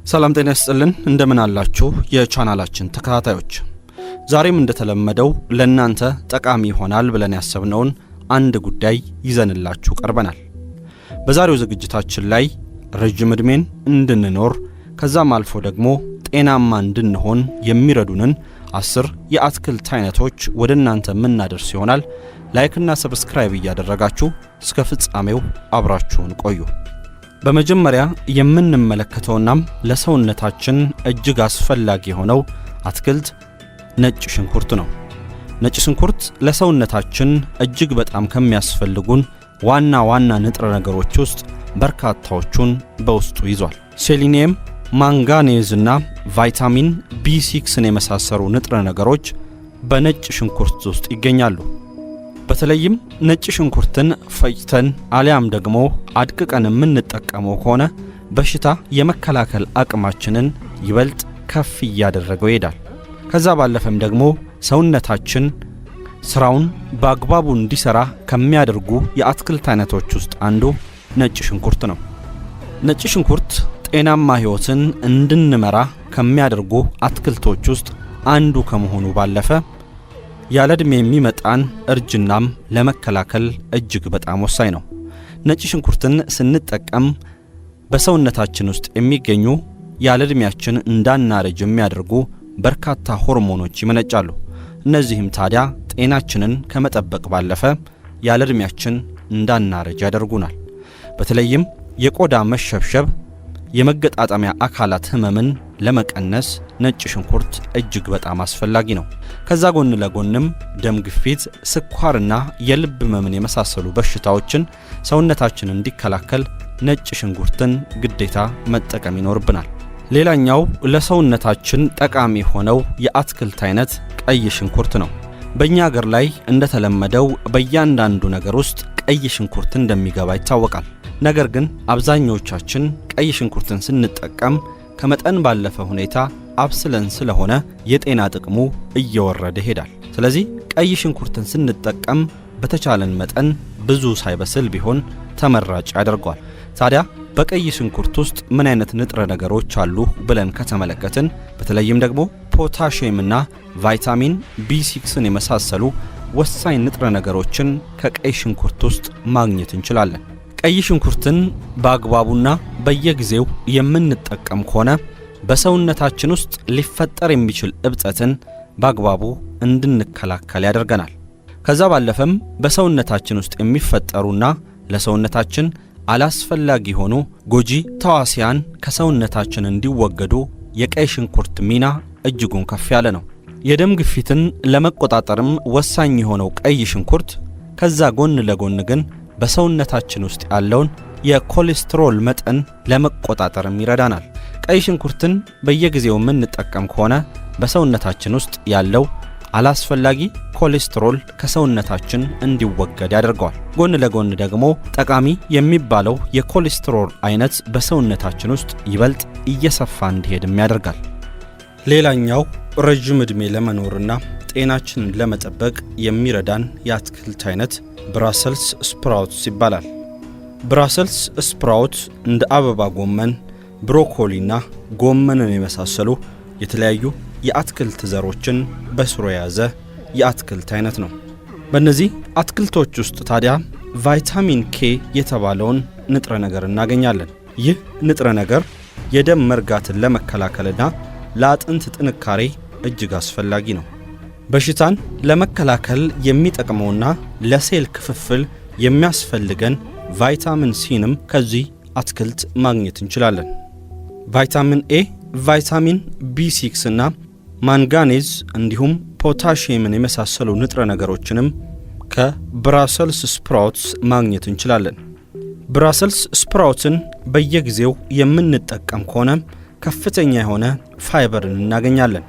ሰላም ጤና ይስጥልን እንደምን አላችሁ የቻናላችን ተከታታዮች። ዛሬም እንደተለመደው ለእናንተ ጠቃሚ ይሆናል ብለን ያሰብነውን አንድ ጉዳይ ይዘንላችሁ ቀርበናል። በዛሬው ዝግጅታችን ላይ ረጅም ዕድሜን እንድንኖር ከዛም አልፎ ደግሞ ጤናማ እንድንሆን የሚረዱንን 10 የአትክልት አይነቶች ወደ እናንተ የምናደርስ ይሆናል። ላይክና ሰብስክራይብ እያደረጋችሁ እስከ ፍጻሜው አብራችሁን ቆዩ። በመጀመሪያ የምንመለከተውና ለሰውነታችን እጅግ አስፈላጊ የሆነው አትክልት ነጭ ሽንኩርት ነው። ነጭ ሽንኩርት ለሰውነታችን እጅግ በጣም ከሚያስፈልጉን ዋና ንጥረ ነገሮች ውስጥ በርካታዎቹን በውስጡ ይዟል። ሴሊኒየም፣ ማንጋኔዝና ቫይታሚን B6ን የመሳሰሉ ንጥረ ነገሮች በነጭ ሽንኩርት ውስጥ ይገኛሉ። በተለይም ነጭ ሽንኩርትን ፈጭተን አሊያም ደግሞ አድቅቀን የምንጠቀመው ከሆነ በሽታ የመከላከል አቅማችንን ይበልጥ ከፍ እያደረገው ይሄዳል። ከዛ ባለፈም ደግሞ ሰውነታችን ስራውን በአግባቡ እንዲሰራ ከሚያደርጉ የአትክልት አይነቶች ውስጥ አንዱ ነጭ ሽንኩርት ነው። ነጭ ሽንኩርት ጤናማ ህይወትን እንድንመራ ከሚያደርጉ አትክልቶች ውስጥ አንዱ ከመሆኑ ባለፈ ያለ ዕድሜ የሚመጣን እርጅናም ለመከላከል እጅግ በጣም ወሳኝ ነው። ነጭ ሽንኩርትን ስንጠቀም በሰውነታችን ውስጥ የሚገኙ ያለ ዕድሜያችን እንዳናረጅ የሚያደርጉ በርካታ ሆርሞኖች ይመነጫሉ። እነዚህም ታዲያ ጤናችንን ከመጠበቅ ባለፈ ያለ ዕድሜያችን እንዳናረጅ ያደርጉናል። በተለይም የቆዳ መሸብሸብ፣ የመገጣጠሚያ አካላት ህመምን ለመቀነስ ነጭ ሽንኩርት እጅግ በጣም አስፈላጊ ነው። ከዛ ጎን ለጎንም ደም ግፊት፣ ስኳርና የልብ ህመምን የመሳሰሉ በሽታዎችን ሰውነታችን እንዲከላከል ነጭ ሽንኩርትን ግዴታ መጠቀም ይኖርብናል። ሌላኛው ለሰውነታችን ጠቃሚ ሆነው የአትክልት አይነት ቀይ ሽንኩርት ነው። በእኛ ሀገር ላይ እንደተለመደው በእያንዳንዱ ነገር ውስጥ ቀይ ሽንኩርት እንደሚገባ ይታወቃል። ነገር ግን አብዛኞቻችን ቀይ ሽንኩርትን ስንጠቀም ከመጠን ባለፈ ሁኔታ አብስለን ስለሆነ የጤና ጥቅሙ እየወረደ ይሄዳል። ስለዚህ ቀይ ሽንኩርትን ስንጠቀም በተቻለን መጠን ብዙ ሳይበስል ቢሆን ተመራጭ ያደርገዋል። ታዲያ በቀይ ሽንኩርት ውስጥ ምን አይነት ንጥረ ነገሮች አሉ ብለን ከተመለከትን በተለይም ደግሞ ፖታሺየምና ቫይታሚን B6ን የመሳሰሉ ወሳኝ ንጥረ ነገሮችን ከቀይ ሽንኩርት ውስጥ ማግኘት እንችላለን። ቀይ ሽንኩርትን በአግባቡና በየጊዜው የምንጠቀም ከሆነ በሰውነታችን ውስጥ ሊፈጠር የሚችል እብጠትን በአግባቡ እንድንከላከል ያደርገናል። ከዛ ባለፈም በሰውነታችን ውስጥ የሚፈጠሩና ለሰውነታችን አላስፈላጊ ሆኑ ጎጂ ተዋሲያን ከሰውነታችን እንዲወገዱ የቀይ ሽንኩርት ሚና እጅጉን ከፍ ያለ ነው። የደም ግፊትን ለመቆጣጠርም ወሳኝ የሆነው ቀይ ሽንኩርት ከዛ ጎን ለጎን ግን በሰውነታችን ውስጥ ያለውን የኮሌስትሮል መጠን ለመቆጣጠርም ይረዳናል። ቀይ ሽንኩርትን በየጊዜው የምንጠቀም ከሆነ በሰውነታችን ውስጥ ያለው አላስፈላጊ ኮሌስትሮል ከሰውነታችን እንዲወገድ ያደርገዋል። ጎን ለጎን ደግሞ ጠቃሚ የሚባለው የኮሌስትሮል አይነት በሰውነታችን ውስጥ ይበልጥ እየሰፋ እንዲሄድም ያደርጋል። ሌላኛው ረጅም ዕድሜ ለመኖርና ጤናችንን ለመጠበቅ የሚረዳን የአትክልት አይነት ብራሰልስ ስፕራውትስ ይባላል። ብራሰልስ ስፕራውት እንደ አበባ ጎመን፣ ብሮኮሊና ጎመንን የመሳሰሉ የተለያዩ የአትክልት ዘሮችን በስሩ የያዘ የአትክልት አይነት ነው። በእነዚህ አትክልቶች ውስጥ ታዲያ ቫይታሚን K የተባለውን ንጥረ ነገር እናገኛለን። ይህ ንጥረ ነገር የደም መርጋትን ለመከላከልና ለአጥንት ጥንካሬ እጅግ አስፈላጊ ነው። በሽታን ለመከላከል የሚጠቅመውና ለሴል ክፍፍል የሚያስፈልገን ቫይታሚን ሲንም ከዚህ አትክልት ማግኘት እንችላለን። ቫይታሚን A፣ ቫይታሚን B6 እና ማንጋኔዝ እንዲሁም ፖታሺየምን የመሳሰሉ ንጥረ ነገሮችንም ከብራሰልስ ስፕራውትስ ማግኘት እንችላለን። ብራሰልስ ስፕራውትን በየጊዜው የምንጠቀም ከሆነ ከፍተኛ የሆነ ፋይበርን እናገኛለን።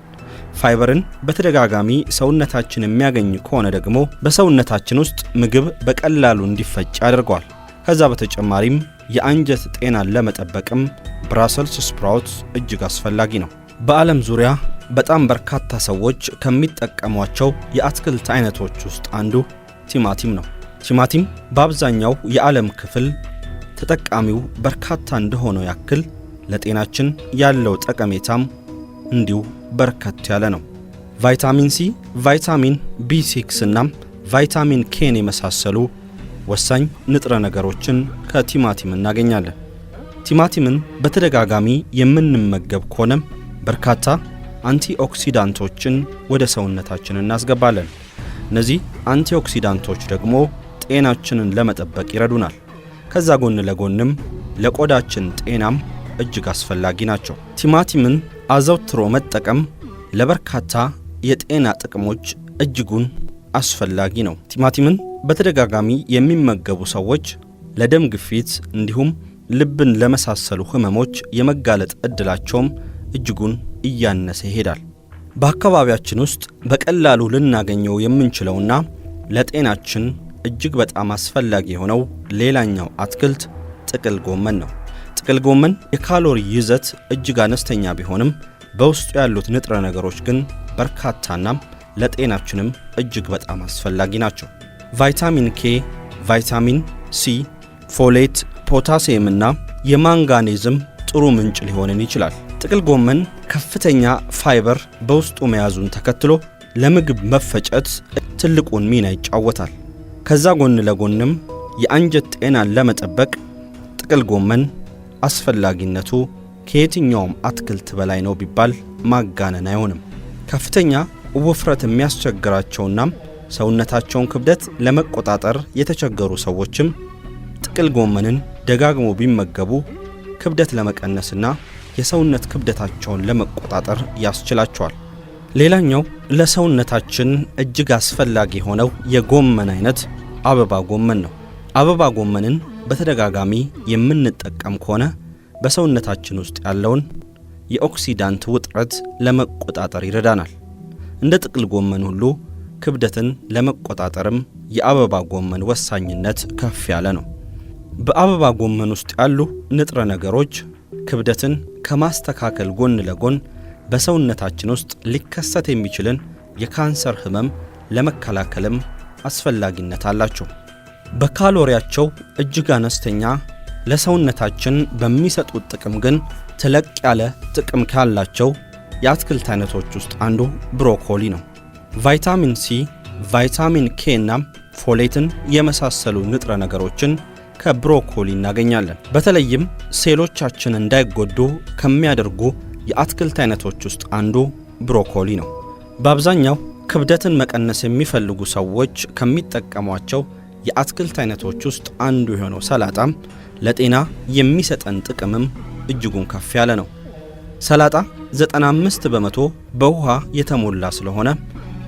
ፋይበርን በተደጋጋሚ ሰውነታችን የሚያገኝ ከሆነ ደግሞ በሰውነታችን ውስጥ ምግብ በቀላሉ እንዲፈጭ ያደርገዋል። ከዛ በተጨማሪም የአንጀት ጤናን ለመጠበቅም ብራሰልስ ስፕራውት እጅግ አስፈላጊ ነው። በዓለም ዙሪያ በጣም በርካታ ሰዎች ከሚጠቀሟቸው የአትክልት አይነቶች ውስጥ አንዱ ቲማቲም ነው። ቲማቲም በአብዛኛው የዓለም ክፍል ተጠቃሚው በርካታ እንደሆነው ያክል ለጤናችን ያለው ጠቀሜታም እንዲሁ በርከት ያለ ነው። ቫይታሚን ሲ፣ ቫይታሚን ቢ6 እና ቫይታሚን ኬን የመሳሰሉ ወሳኝ ንጥረ ነገሮችን ከቲማቲም እናገኛለን። ቲማቲምን በተደጋጋሚ የምንመገብ ከሆነም በርካታ አንቲኦክሲዳንቶችን ወደ ሰውነታችን እናስገባለን። እነዚህ አንቲኦክሲዳንቶች ደግሞ ጤናችንን ለመጠበቅ ይረዱናል። ከዛ ጎን ለጎንም ለቆዳችን ጤናም እጅግ አስፈላጊ ናቸው። ቲማቲምን አዘውትሮ መጠቀም ለበርካታ የጤና ጥቅሞች እጅጉን አስፈላጊ ነው። ቲማቲምን በተደጋጋሚ የሚመገቡ ሰዎች ለደም ግፊት እንዲሁም ልብን ለመሳሰሉ ህመሞች የመጋለጥ ዕድላቸውም እጅጉን እያነሰ ይሄዳል። በአካባቢያችን ውስጥ በቀላሉ ልናገኘው የምንችለውና ለጤናችን እጅግ በጣም አስፈላጊ የሆነው ሌላኛው አትክልት ጥቅል ጎመን ነው። ጥቅል ጎመን የካሎሪ ይዘት እጅግ አነስተኛ ቢሆንም በውስጡ ያሉት ንጥረ ነገሮች ግን በርካታና ለጤናችንም እጅግ በጣም አስፈላጊ ናቸው። ቫይታሚን ኬ፣ ቫይታሚን ሲ፣ ፎሌት፣ ፖታሲየም እና የማንጋኔዝም ጥሩ ምንጭ ሊሆንን ይችላል። ጥቅል ጎመን ከፍተኛ ፋይበር በውስጡ መያዙን ተከትሎ ለምግብ መፈጨት ትልቁን ሚና ይጫወታል። ከዛ ጎን ለጎንም የአንጀት ጤናን ለመጠበቅ ጥቅል ጎመን አስፈላጊነቱ ከየትኛውም አትክልት በላይ ነው ቢባል ማጋነን አይሆንም። ከፍተኛ ውፍረት የሚያስቸግራቸውና ሰውነታቸውን ክብደት ለመቆጣጠር የተቸገሩ ሰዎችም ጥቅል ጎመንን ደጋግሞ ቢመገቡ ክብደት ለመቀነስና የሰውነት ክብደታቸውን ለመቆጣጠር ያስችላቸዋል። ሌላኛው ለሰውነታችን እጅግ አስፈላጊ የሆነው የጎመን አይነት አበባ ጎመን ነው። አበባ ጎመንን በተደጋጋሚ የምንጠቀም ከሆነ በሰውነታችን ውስጥ ያለውን የኦክሲዳንት ውጥረት ለመቆጣጠር ይረዳናል። እንደ ጥቅል ጎመን ሁሉ ክብደትን ለመቆጣጠርም የአበባ ጎመን ወሳኝነት ከፍ ያለ ነው። በአበባ ጎመን ውስጥ ያሉ ንጥረ ነገሮች ክብደትን ከማስተካከል ጎን ለጎን በሰውነታችን ውስጥ ሊከሰት የሚችልን የካንሰር ህመም ለመከላከልም አስፈላጊነት አላቸው። በካሎሪያቸው እጅግ አነስተኛ ለሰውነታችን በሚሰጡት ጥቅም ግን ተለቅ ያለ ጥቅም ካላቸው የአትክልት አይነቶች ውስጥ አንዱ ብሮኮሊ ነው። ቫይታሚን ሲ፣ ቫይታሚን ኬ እና ፎሌትን የመሳሰሉ ንጥረ ነገሮችን ከብሮኮሊ እናገኛለን። በተለይም ሴሎቻችን እንዳይጎዱ ከሚያደርጉ የአትክልት አይነቶች ውስጥ አንዱ ብሮኮሊ ነው። በአብዛኛው ክብደትን መቀነስ የሚፈልጉ ሰዎች ከሚጠቀሟቸው የአትክልት አይነቶች ውስጥ አንዱ የሆነው ሰላጣም ለጤና የሚሰጠን ጥቅምም እጅጉን ከፍ ያለ ነው። ሰላጣ 95 በመቶ በውሃ የተሞላ ስለሆነ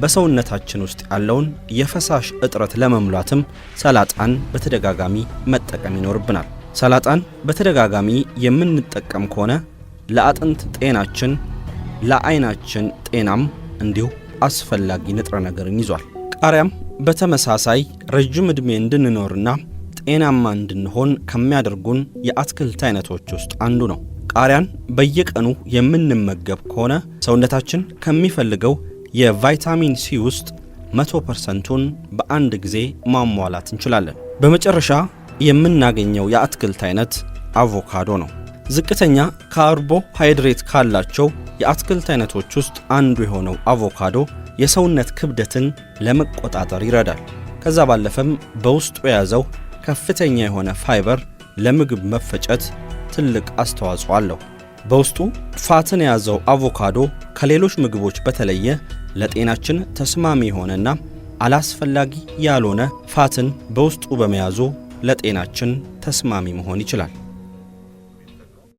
በሰውነታችን ውስጥ ያለውን የፈሳሽ እጥረት ለመሙላትም ሰላጣን በተደጋጋሚ መጠቀም ይኖርብናል። ሰላጣን በተደጋጋሚ የምንጠቀም ከሆነ ለአጥንት ጤናችን፣ ለዓይናችን ጤናም እንዲሁ አስፈላጊ ንጥረ ነገርን ይዟል። ቃሪያም በተመሳሳይ ረጅም ዕድሜ እንድንኖርና ጤናማ እንድንሆን ከሚያደርጉን የአትክልት አይነቶች ውስጥ አንዱ ነው። ቃሪያን በየቀኑ የምንመገብ ከሆነ ሰውነታችን ከሚፈልገው የቫይታሚን ሲ ውስጥ 100%ን በአንድ ጊዜ ማሟላት እንችላለን። በመጨረሻ የምናገኘው የአትክልት አይነት አቮካዶ ነው። ዝቅተኛ ካርቦሃይድሬት ካላቸው የአትክልት አይነቶች ውስጥ አንዱ የሆነው አቮካዶ የሰውነት ክብደትን ለመቆጣጠር ይረዳል። ከዛ ባለፈም በውስጡ የያዘው ከፍተኛ የሆነ ፋይበር ለምግብ መፈጨት ትልቅ አስተዋጽኦ አለው። በውስጡ ፋትን የያዘው አቮካዶ ከሌሎች ምግቦች በተለየ ለጤናችን ተስማሚ የሆነና አላስፈላጊ ያልሆነ ፋትን በውስጡ በመያዙ ለጤናችን ተስማሚ መሆን ይችላል።